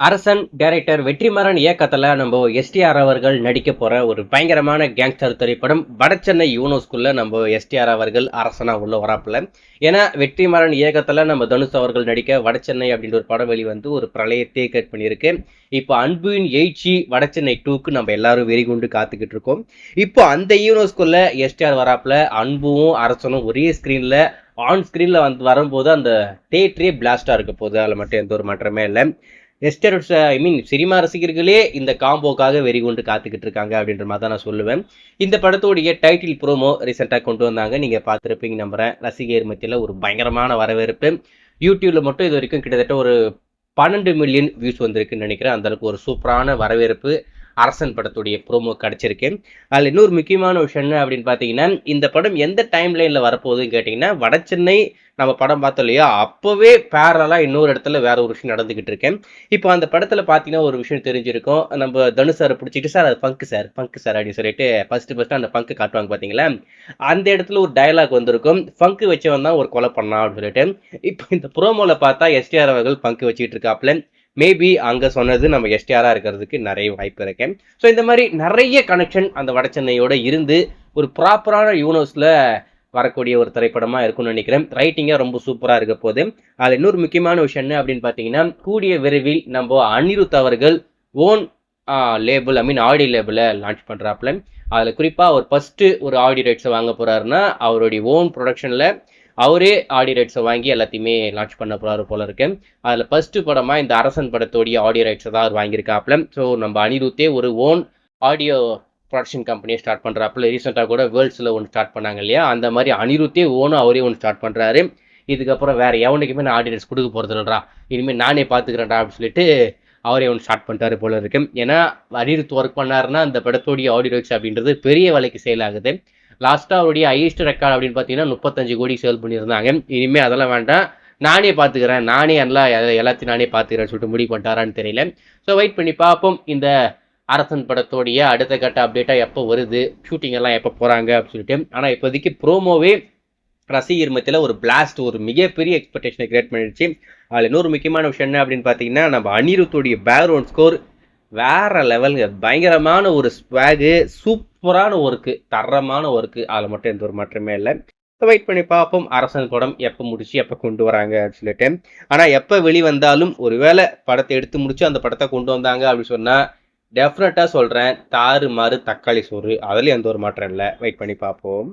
அரசன் டைரக்டர் வெற்றிமாறன் இயக்கத்துல நம்ம எஸ்டிஆர் அவர்கள் நடிக்க போற ஒரு பயங்கரமான கேங்ஸ்டர் திரைப்படம் வடசென்னை யூனோஸ்குள்ள நம்ம எஸ்டிஆர் அவர்கள் அரசனா உள்ள வராப்புல. ஏன்னா வெற்றிமாறன் இயக்கத்துல நம்ம தனுஷ் அவர்கள் நடிக்க வடசென்னை அப்படின்ற ஒரு படம் வெளிவந்து ஒரு பிரளயத்தை கிரியேட் பண்ணியிருக்கு. இப்போ அன்பின் எழுச்சி வடசென்னை 2க்கு நம்ம எல்லாரும் வெறிகுண்டு காத்துக்கிட்டு இருக்கோம். இப்போ அந்த யூனோஸ்குள்ள எஸ்டிஆர் வராப்புல அன்பும் அரசனும் ஒரே ஸ்கிரீன்ல ஆன் ஸ்கிரீன்ல வரும்போது அந்த தேட்டரே பிளாஸ்டா இருக்க போகுது. அதில் மட்டும் எந்த ஒரு மாற்றமே இல்லை. எஸ்டர்ஸ் சினிமா ரசிகர்களே இந்த காம்போக்காக வெறிகொண்டு காத்துக்கிட்டு இருக்காங்க அப்படின்ற மாதிரி தான் நான் சொல்லுவேன். இந்த படத்தோடைய டைட்டில் ப்ரோமோ ரீசெண்டாக கொண்டு வந்தாங்க. நீங்கள் பார்த்துருப்பீங்க நம்புறேன். ரசிகர் மத்தியில் ஒரு பயங்கரமான வரவேற்பு. யூடியூப்ல மட்டும் இது வரைக்கும் கிட்டத்தட்ட ஒரு 12 மில்லியன் வியூஸ் வந்திருக்குன்னு நினைக்கிறேன். அந்தளவுக்கு ஒரு சூப்பரான வரவேற்பு அரசன் படத்துடைய ப்ரோமோ கிடச்சிருக்கு. அதில் இன்னொரு முக்கியமான விஷயம் என்ன அப்படின்னு பார்த்தீங்கன்னா, இந்த படம் எந்த டைம் லைனில் வரப்போகுதுன்னு கேட்டிங்கன்னா, வடசென்னை நம்ம படம் பார்த்தோம் இல்லையா, அப்போவே பேரலாக இன்னொரு இடத்துல வேற ஒரு விஷயம் நடந்துக்கிட்டு இருக்கேன். இப்போ அந்த படத்தில் பார்த்தீங்கன்னா ஒரு விஷயம் தெரிஞ்சிருக்கும். நம்ம தனுஷ் சாரை பிடிச்சிட்டு சார் அது பங்கு சார் அப்படின்னு சொல்லிட்டு ஃபர்ஸ்ட் அந்த பங்கு காட்டுவாங்க பார்த்தீங்களா, அந்த இடத்துல ஒரு டயலாக் வந்திருக்கும். பங்கு வச்சவன் தான் ஒரு கொலை பண்ணான் அப்படின்னு சொல்லிட்டு. இப்போ இந்த ப்ரோமோவில் பார்த்தா எஸ்டிஆர் அவர்கள் பங்கு வச்சுக்கிட்டு இருக்காப்புல. மேபி அங்கே சொன்னது நம்ம எஸ்டிஆராக இருக்கிறதுக்கு நிறைய வாய்ப்பு இருக்கு. ஸோ இந்த மாதிரி நிறைய கனெக்ஷன் அந்த வடசென்னையோட இருந்து ஒரு ப்ராப்பரான யூனிவர்ஸில் வரக்கூடிய ஒரு திரைப்படமாக இருக்கும்னு நினைக்கிறேன். ரைட்டிங்காக ரொம்ப சூப்பராக இருக்க போது. அதில் இன்னொரு முக்கியமான விஷயம் என்ன அப்படின்னு பார்த்தீங்கன்னா, கூடிய விரைவில் நம்ம அனிருத் அவர்கள் ஓன் லேபிள் ஆடியோ லேபிளை லான்ச் பண்ணுறாப்புல. அதில் குறிப்பாக அவர் ஃபஸ்ட்டு ஒரு ஆடியோ ரைட்ஸை வாங்க போகிறாருன்னா அவருடைய ஓன் ப்ரொடக்ஷனில் அவரே ஆடியோ ரைட்ஸை வாங்கி எல்லாத்தையுமே லான்ச் பண்ண போகிறாரு போல இருக்கு. அதில் ஃபர்ஸ்ட் படமாக இந்த அரசன் படத்தோடைய ஆடியோ ரைட்ஸை தான் அவர் வாங்கியிருக்காப்புல. ஸோ நம்ம அனிருத்தே ஒரு ஓன் ஆடியோ ப்ரொடக்ஷன் கம்பெனியை ஸ்டார்ட் பண்ணுறாப்புல. ரீசெண்டாக கூட வேர்ல்ட்ஸில் ஒன்று ஸ்டார்ட் பண்ணாங்க இல்லையா, அந்த மாதிரி அனிருத்தே ஓனும் அவரே ஒன்று ஸ்டார்ட் பண்ணுறாரு. இதுக்கப்புறம் வேறு எவனுக்குமே நான் ஆடியோ ரைட்ஸ் கொடுக்க போகிறது இல்லைடா, இனிமேல் நானே பார்த்துக்கிறேன்டா அப்படின்னு சொல்லிட்டு அவரே ஒன்று ஸ்டார்ட் பண்ணிட்டாரு போல இருக்கு. ஏன்னா அனிருத் ஒர்க் பண்ணாருன்னா அந்த படத்தோடைய ஆடியோ ரைட்ஸ் அப்படின்றது பெரிய விலைக்கு சேல் ஆகுது. லாஸ்ட்டாக அவருடைய ஹையஸ்ட் ரெக்கார்ட் அப்படின்னு பார்த்தீங்கன்னா 35 கோடி சேல் பண்ணியிருந்தாங்க. இனிமேல் அதெல்லாம் வேண்டாம், நானே பார்த்துக்கிறேன், நானே எல்லாத்தையும் நானே பார்த்துக்கிறேன்னு சொல்லிட்டு முடிவு பண்ணிட்டாரான்னு தெரியல. ஸோ வெயிட் பண்ணி பார்ப்போம் இந்த அரசன் படத்தோடைய அடுத்த கட்ட அப்டேட்டாக எப்போ வருது, ஷூட்டிங் எல்லாம் எப்போ போகிறாங்க அப்படின்னு சொல்லிட்டு. ஆனால் இப்போதைக்கு ப்ரோமோவே ரசிகர் மத்தியில் ஒரு பிளாஸ்ட், ஒரு மிகப்பெரிய எக்ஸ்பெக்டேஷனை கிரியேட் பண்ணிடுச்சு. அதில் இன்னொரு முக்கியமான விஷயம் என்ன அப்படின்னு பார்த்தீங்கன்னா, நம்ம அனிருத்துடைய பேக்ரவுண்ட் ஸ்கோர் வேற லெவலுங்க. பயங்கரமான ஒரு ஸ்வாகு, சூப்பரான ஒர்க்கு, தரமான ஒர்க்கு. அதில் மட்டும் எந்த ஒரு மாற்றமே இல்லை. வெயிட் பண்ணி பார்ப்போம் அரசன் படம் எப்போ முடிச்சு எப்போ கொண்டு வராங்க அப்படின்னு சொல்லிட்டு. ஆனால் எப்போ வெளிவந்தாலும் ஒருவேளை படத்தை எடுத்து முடிச்சு அந்த படத்தை கொண்டு வந்தாங்க அப்படின்னு சொன்னால் டெஃபினட்டாக சொல்கிறேன், தாறு மாறு தக்காளி சோறு, அதுலேயும் எந்த ஒரு மாற்றம் இல்லை. வெயிட் பண்ணி பார்ப்போம்.